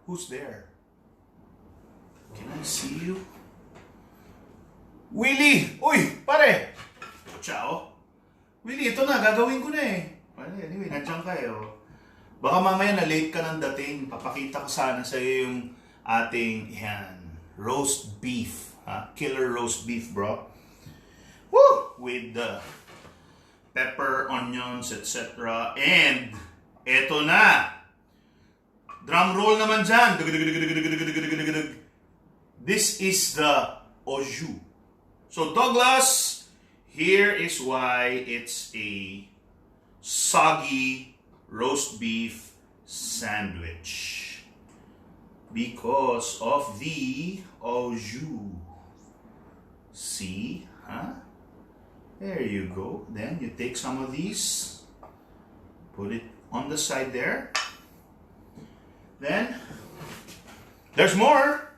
Who's there? Can I see you? Willie! Uy! Pare! Ciao! Willie, ito na. Gagawin ko na eh. Anyway, nandiyan kayo. Baka mamaya na late ka ng dating. Papakita ko sana sa iyo yung ating roast beef. Killer roast beef, bro. Woo! With pepper, onions, etc. And, eto na! Drum roll naman dyan. This is the au jus. So, Douglas, here is why it's a soggy roast beef sandwich. Because of the au jus. See? Huh? There you go. Then you take some of these, put it on the side there. Then, there's more.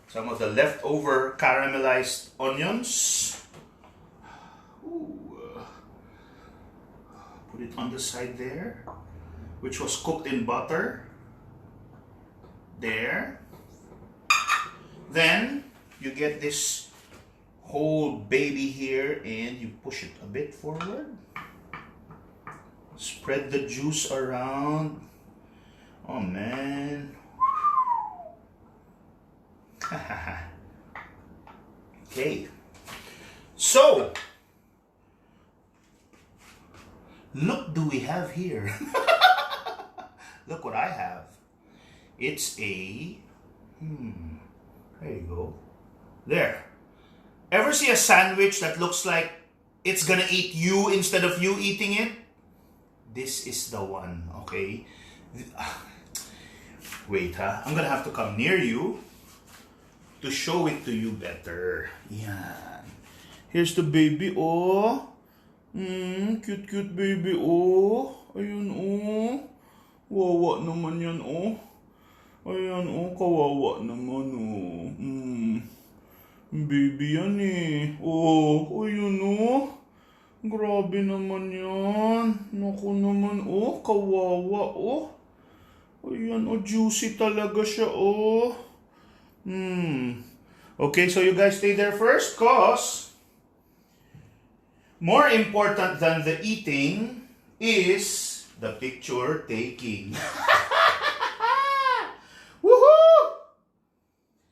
Some of the leftover caramelized onions. Ooh. Put it on the side there, which was cooked in butter. There. Then, you get this whole baby here and you push it a bit forward. Spread the juice around. Oh man. Okay. So, look do we have here. Look what I have. It's a there you go. There. Ever see a sandwich that looks like it's gonna eat you instead of you eating it? This is the one, okay? Wait, I'm gonna have to come near you to show it to you better. Yan. Here's the baby, oh. Cute, cute baby, oh. Ayun, oh. Wawa naman yan, oh. Ayan, oh. Kawawa naman, oh. Baby yan eh. Oh, ayun oh. Grabe naman yan. Naku naman oh, kawawa oh. Ayan oh, juicy talaga siya oh. Okay, so you guys stay there first, cause more important than the eating is the picture taking. Woohoo!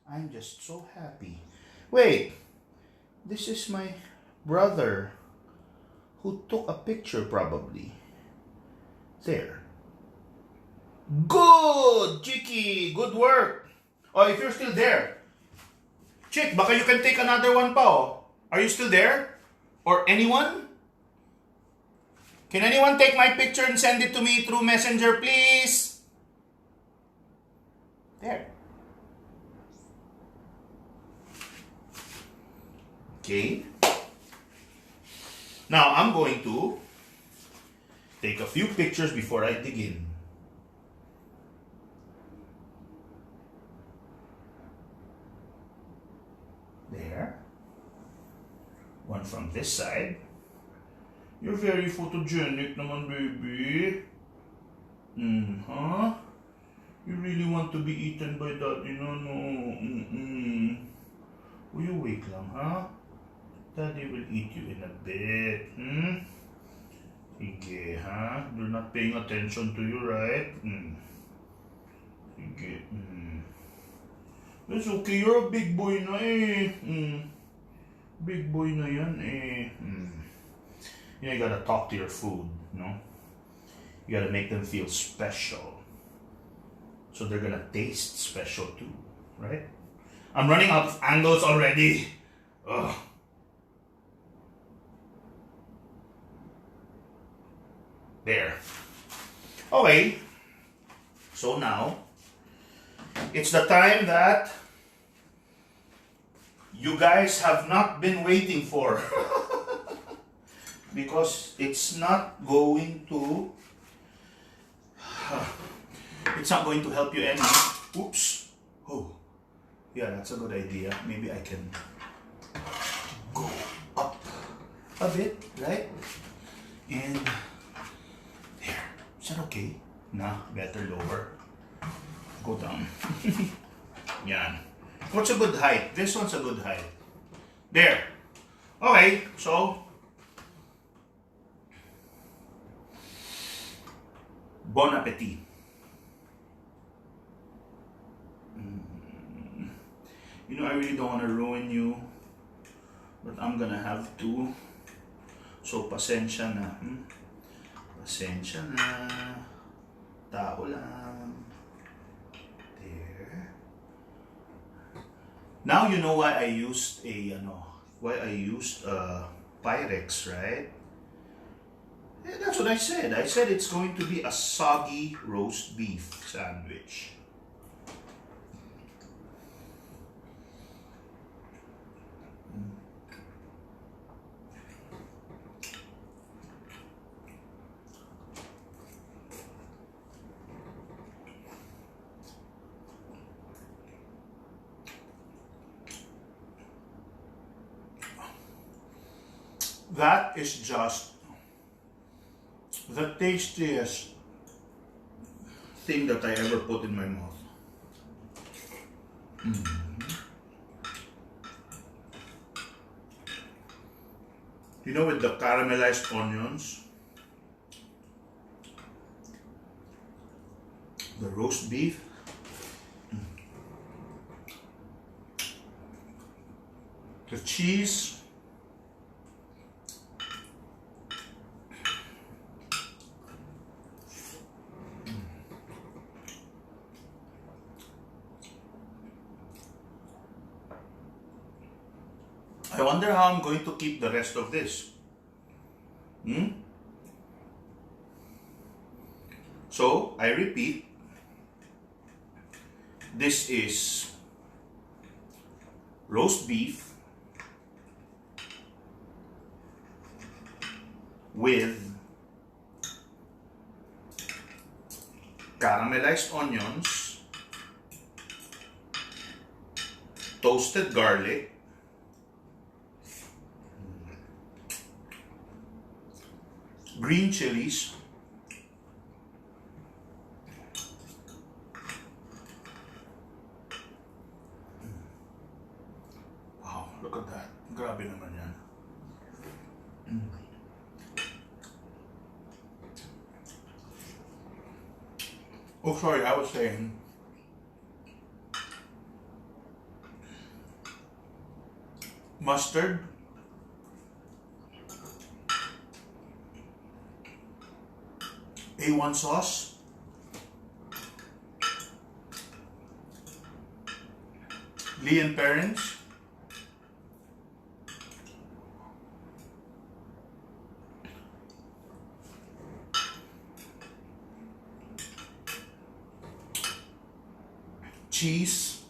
I'm just so happy. Wait, this is my brother who took a picture probably. There. Good, Chicky! Good work! Oh, if you're still there, Chick, baka you can take another one pa oh. Are you still there? Or anyone? Can anyone take my picture and send it to me through Messenger, please? There. Okay. Now, I'm going to take a few pictures before I dig in. There. One from this side. You're very photogenic naman, baby. Huh? You really want to be eaten by daddy, no? Will you wait lang, huh? Daddy will eat you in a bit. Sige, huh? They're not paying attention to you, right? Sige. It's okay, you're a big boy na eh. Big boy na yan eh. You know, you gotta talk to your food, no? You gotta make them feel special. So they're gonna taste special too, right? I'm running out of angles already. Ugh. There. Okay. So now, it's the time that you guys have not been waiting for. because it's not going to help you any. Oops. Oh, yeah, that's a good idea. Maybe I can go up a bit, right? And there. Is that okay? Nah, better lower. Go down. Yan. What's a good height? This one's a good height. There. Okay, so bon appetit. You know, I really don't want to ruin you, but I'm gonna have to. So, pasensya na. Pasensya na. Tao lang. There. Now you know why I used Pyrex, right? Yeah, that's what I said. I said it's going to be a soggy roast beef sandwich. That is just the tastiest thing that I ever put in my mouth. You know, with the caramelized onions, the roast beef, the cheese, I wonder how I'm going to keep the rest of this. So, I repeat, this is roast beef with caramelized onions, toasted garlic, green chilies, wow, look at that. Grabe naman yan. Oh, sorry, I was saying mustard, A1 sauce, Lee and Parents, cheese,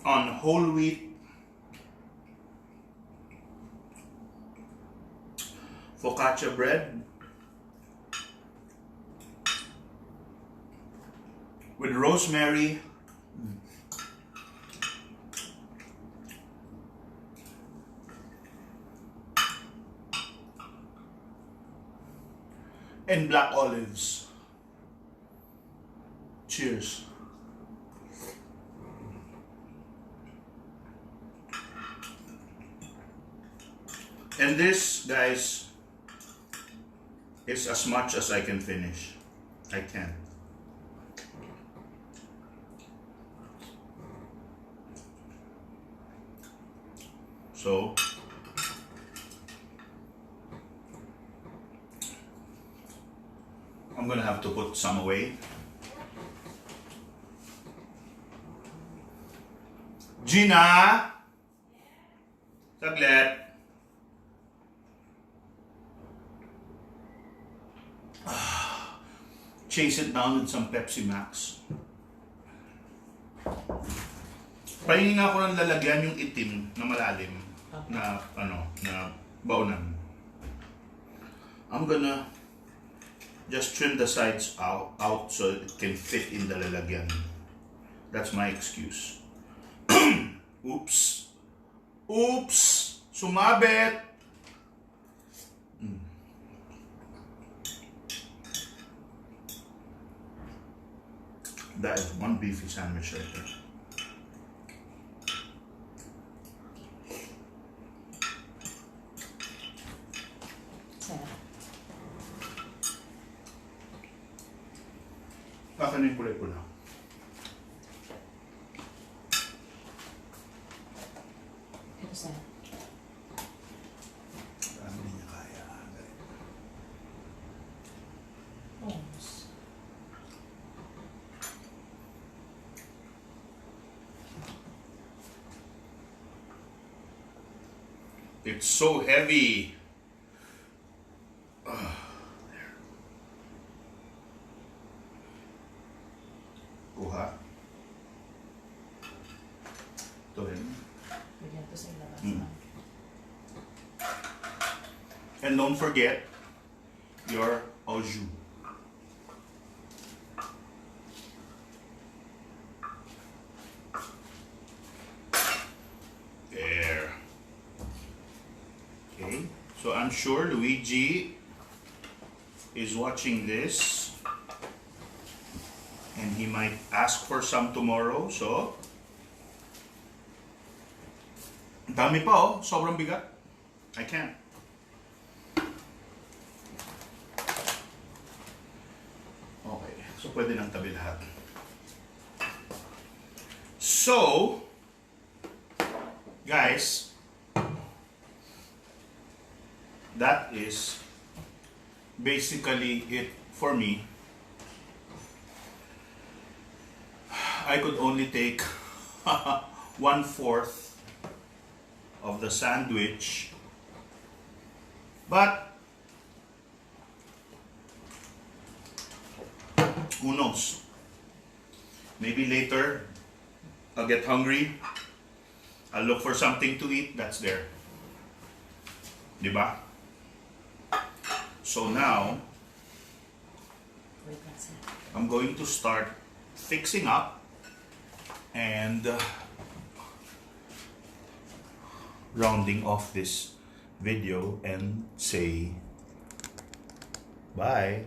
on whole wheat focaccia bread with rosemary, and black olives. Cheers. And this, guys, is as much as I can finish. I can. So, I'm gonna have to put some away. Gina! Saglit. Chase it down with some Pepsi Max. Pahingi nga ako ng lalagyan yung itim na malalim na na baunan. I'm gonna just trim the sides out so it can fit in the lalagyan. That's my excuse. Oops. Oops! Sumabit! That is one beefy sandwich right there. Akin yung kulay-pula. What's that? Ano niya kaya? Oh. It's so heavy. There. Kuha. Ito rin. Bigyan ko sa ilabas. And don't forget your au jus. There. Okay. So I'm sure Luigi is watching this and he might ask for some tomorrow. So ang dami pa oh, sobrang bigat. I can't. Okay, so pwede nang tabi lahat. So, guys, that is basically it for me. I could only take 1/4 of the sandwich, but who knows? Maybe later I'll get hungry. I'll look for something to eat that's there. Diba? So now Wait, that's it. I'm going to start fixing up and rounding off this video and say bye.